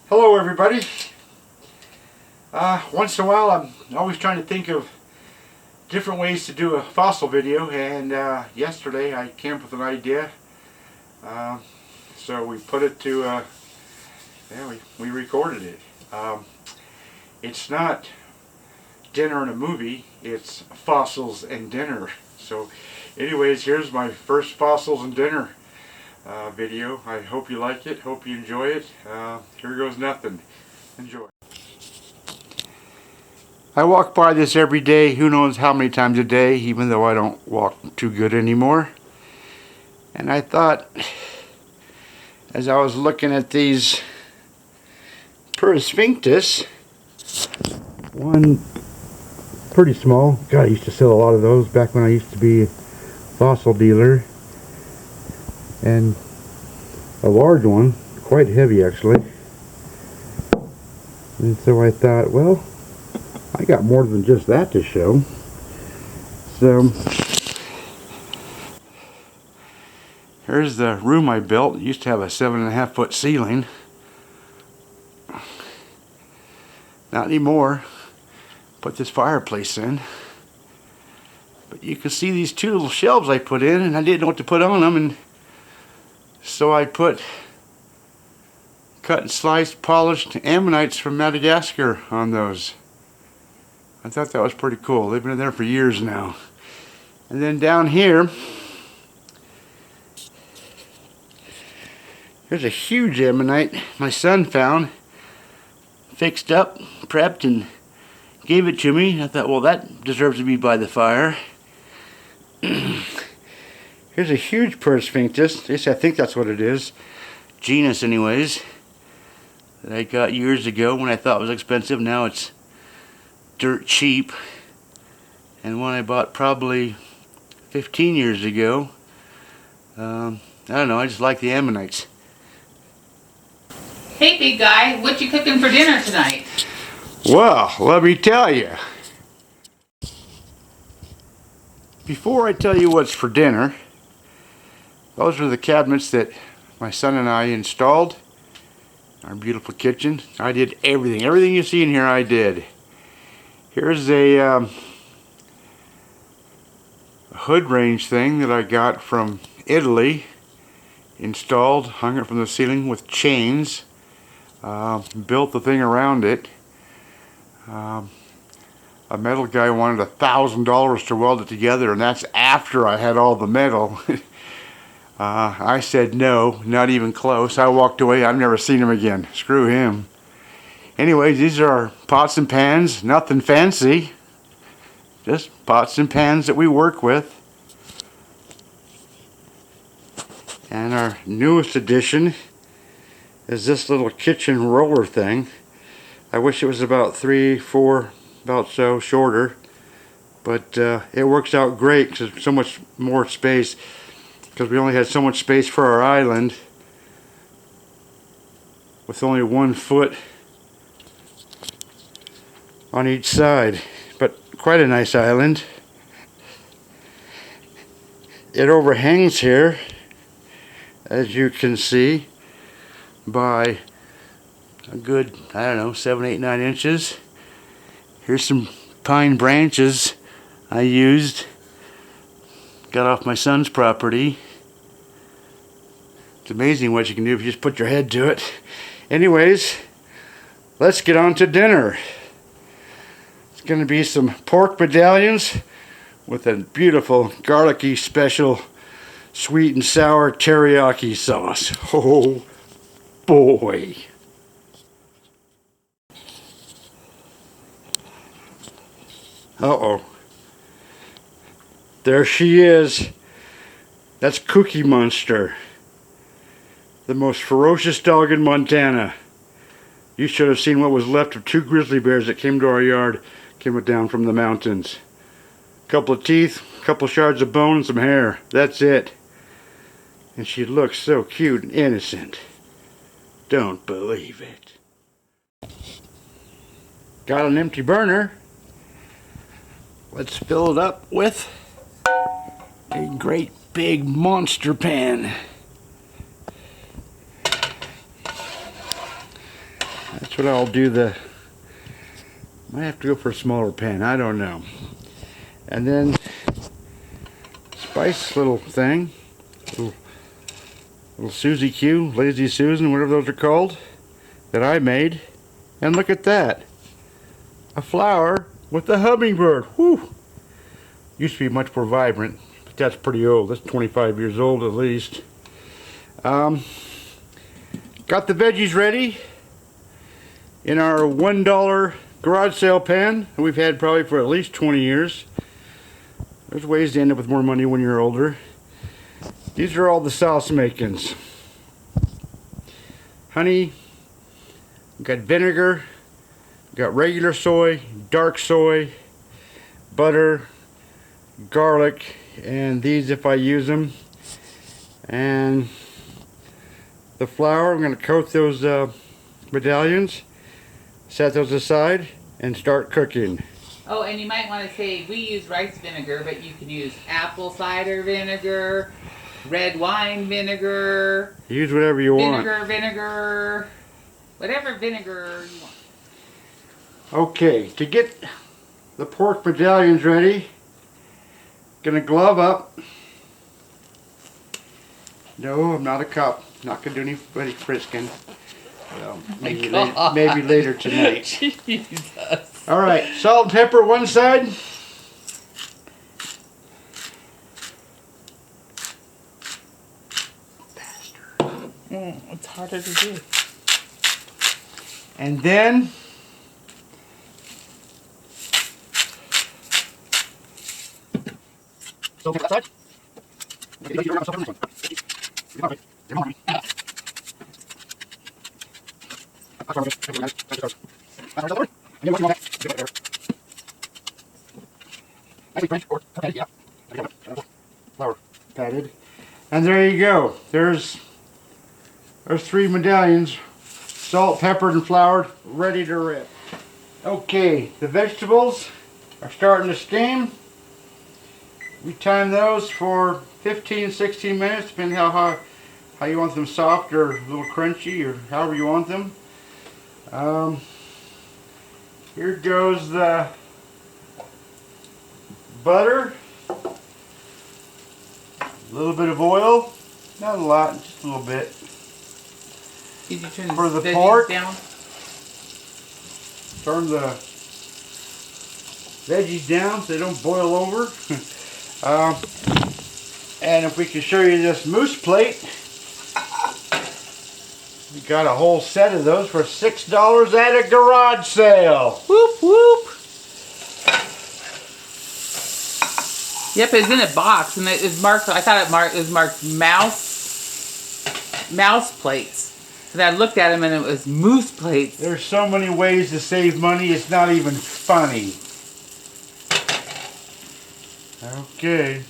Hello everybody. Once in a while I'm always trying to think of different ways to do a fossil video, and yesterday I came up with an idea. So we put it to, we recorded it. It's not dinner and a movie, it's fossils and dinner. So anyways, here's my first fossils and dinner video. I hope you like it, hope you enjoy it. Here goes nothing. Enjoy. I walk by this every day, who knows how many times a day, even though I don't walk too good anymore. And I thought, as I was looking at these Persphinctus, one pretty small, God, I used to sell a lot of those back when I used to be a fossil dealer, and a large one, quite heavy actually. And so I thought, well, I got more than just that to show. So here's the room I built. It used to have a 7.5 foot ceiling. Not anymore. Put this fireplace in. But you can see these two little shelves I put in, and I didn't know what to put on them, and so I put cut and sliced polished ammonites from Madagascar on those. I thought that was pretty cool. They've been there for years now. And then down here, here's a huge ammonite my son found, fixed up, prepped, and gave it to me. I thought, well, that deserves to be by the fire. Here's a huge Persphinctus. At least I think that's what it is. Genus anyways. That I got years ago when I thought it was expensive. Now it's dirt cheap. And one I bought probably 15 years ago. I don't know, I just like the ammonites. Hey big guy, what you cooking for dinner tonight? Well, let me tell you. Before I tell you what's for dinner, those are the cabinets that my son and I installed. Our beautiful kitchen. I did everything. Everything you see in here I did. Here's a hood range thing that I got from Italy. Installed, hung it from the ceiling with chains. Built the thing around it. A metal guy wanted $1,000 to weld it together, and that's after I had all the metal. I said no, not even close. I walked away. I've never seen him again. Screw him. Anyways, these are our pots and pans. Nothing fancy. Just pots and pans that we work with. And our newest addition is this little kitchen roller thing. I wish it was about 3, 4, about so shorter. But it works out great because there's so much more space. Because we only had so much space for our island with only 1 foot on each side, but quite a nice island. It overhangs here, as you can see, by a good, I don't know, 7, 8, 9 inches. Here's some pine branches I used. Got off my son's property. It's amazing what you can do if you just put your head to it. Anyways, let's get on to dinner. It's going to be some pork medallions with a beautiful garlicky special sweet and sour teriyaki sauce. Oh boy. Uh-oh. There she is. That's Cookie Monster. The most ferocious dog in Montana. You should have seen what was left of 2 grizzly bears that came to our yard. Came down from the mountains. A couple of teeth, a couple shards of bone, and some hair. That's it. And she looks so cute and innocent. Don't believe it. Got an empty burner. Let's fill it up with a great big monster pan. That's what I'll do. Might have to go for a smaller pan. I don't know. And then spice little thing. Little Susie Q, Lazy Susan, whatever those are called, that I made. And look at that. A flower with a hummingbird. Whew. Used to be much more vibrant, but that's pretty old. That's 25 years old at least. Got the veggies ready in our $1 garage sale pan that we've had probably for at least 20 years. There's ways to end up with more money when you're older. These are all the sauce makings. Honey, got vinegar, got regular soy, dark soy, butter, garlic, and these if I use them. And the flour, I'm going to coat those medallions, set those aside, and start cooking. Oh, and you might want to say we use rice vinegar, but you can use apple cider vinegar, red wine vinegar, Use whatever you want. vinegar, whatever vinegar you want. Okay, to get the pork medallions ready, gonna glove up. No, I'm not a cop. Not gonna do anybody frisking. Well, maybe later tonight. Jesus. All right, salt and pepper one side. It's harder to do. And then salt and pepper flour patted. And there you go. There's 3 medallions, salt, peppered, and floured, ready to rip. Okay, the vegetables are starting to steam. We time those for 15-16 minutes, depending how you want them, soft or a little crunchy, or however you want them. Here goes the butter, a little bit of oil, not a lot, just a little bit. Did you turn For the veggies pork? down? Turn the veggies down so they don't boil over. And if we can show you this mousse plate, we got a whole set of those for $6 at a garage sale. Whoop whoop. Yep, it's in a box, and it was marked. I thought it was marked mouse plates. And I looked at them, and it was mousse plates. There's so many ways to save money, it's not even funny. Okay.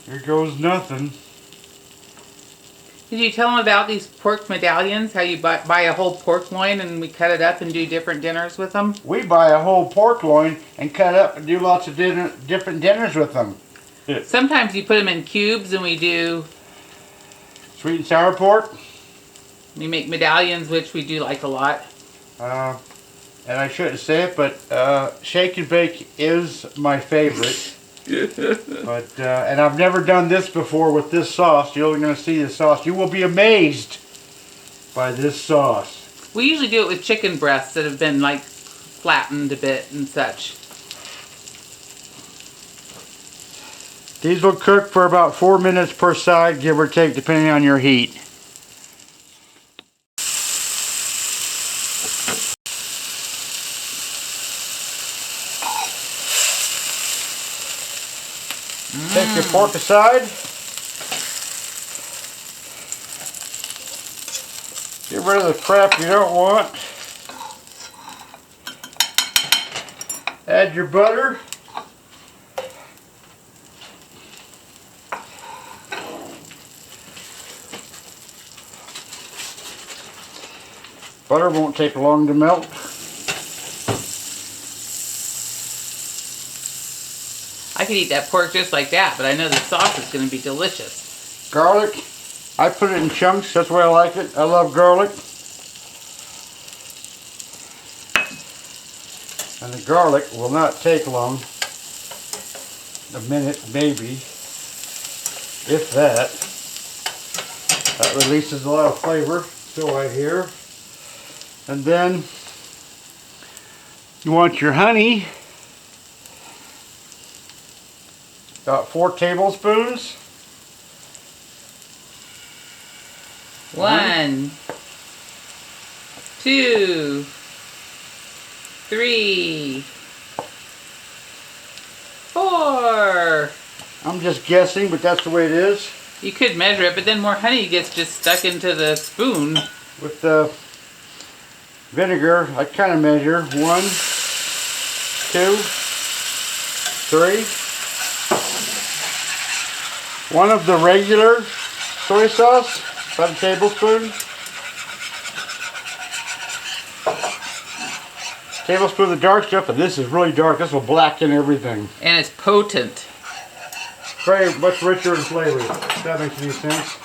Here goes nothing. Did you tell them about these pork medallions? How you buy a whole pork loin and we cut it up and do different dinners with them? We buy a whole pork loin and cut up and do lots of different dinners with them. Sometimes you put them in cubes, and we do. Sweet and sour pork. We make medallions, which we do like a lot. And I shouldn't say it, but shake and bake is my favorite. But and I've never done this before with this sauce. You're only going to see the sauce. You will be amazed by this sauce. We usually do it with chicken breasts that have been like flattened a bit and such. These will cook for about 4 minutes per side, give or take, depending on your heat. Take your pork aside. Get rid of the crap you don't want. Add your butter. Butter won't take long to melt. I could eat that pork just like that, but I know the sauce is going to be delicious. Garlic, I put it in chunks, that's the way I like it. I love garlic. And the garlic will not take long. A minute, maybe. If that. That releases a lot of flavor, so I hear. And then you want your honey. About 4 tablespoons. 1, 2, 3, 4. I'm just guessing, but that's the way it is. You could measure it, but then more honey gets just stuck into the spoon. With the vinegar, I kind of measure 1, 2, 3. One of the regular soy sauce, about a tablespoon. Tablespoon of the dark stuff, and this is really dark. This will blacken everything. And it's potent. Very much richer in flavor. If that makes any sense.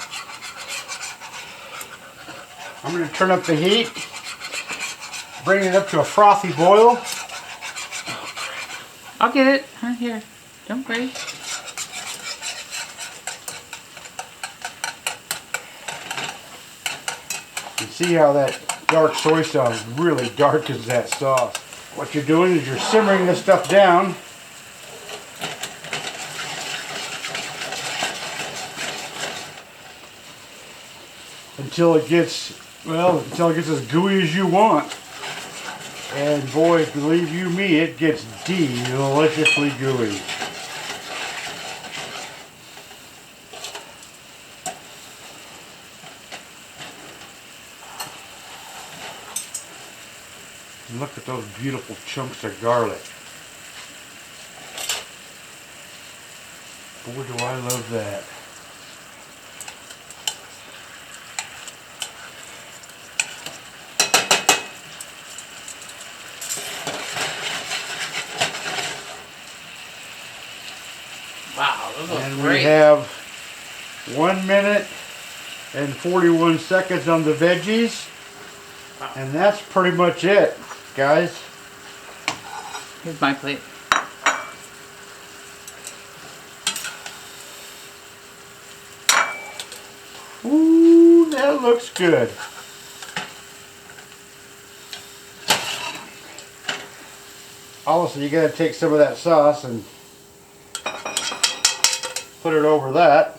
I'm going to turn up the heat. Bring it up to a frothy boil. I'll get it. Here. Don't worry. You see how that dark soy sauce really darkens that sauce. What you're doing is you're simmering this stuff down. Until it gets, until it gets as gooey as you want. And boy, believe you me, it gets deliciously gooey. And look at those beautiful chunks of garlic. Boy, do I love that. Wow, those look And great. we have 1 minute and 41 seconds on the veggies. And that's pretty much it, guys. Here's my plate. Ooh, that looks good. Also, you gotta take some of that sauce and put it over that.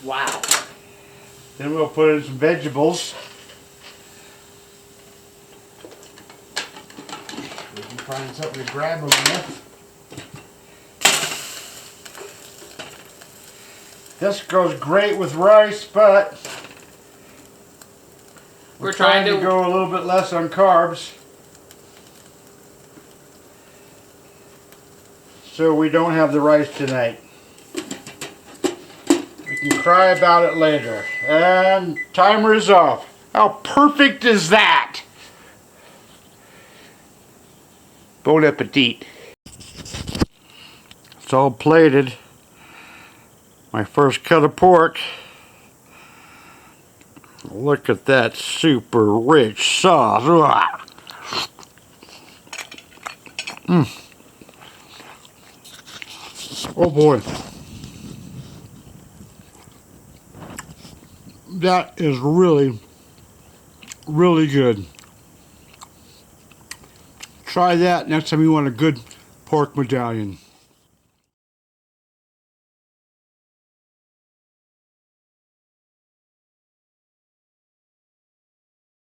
Wow. Then we'll put in some vegetables. We can find something to grab them with. This goes great with rice, but We're trying to go a little bit less on carbs. So we don't have the rice tonight. We can cry about it later. And timer is off. How perfect is that? Bon appetit. It's all plated. My first cut of pork. Look at that super rich sauce. Oh boy. That is really, really good. Try that next time you want a good pork medallion.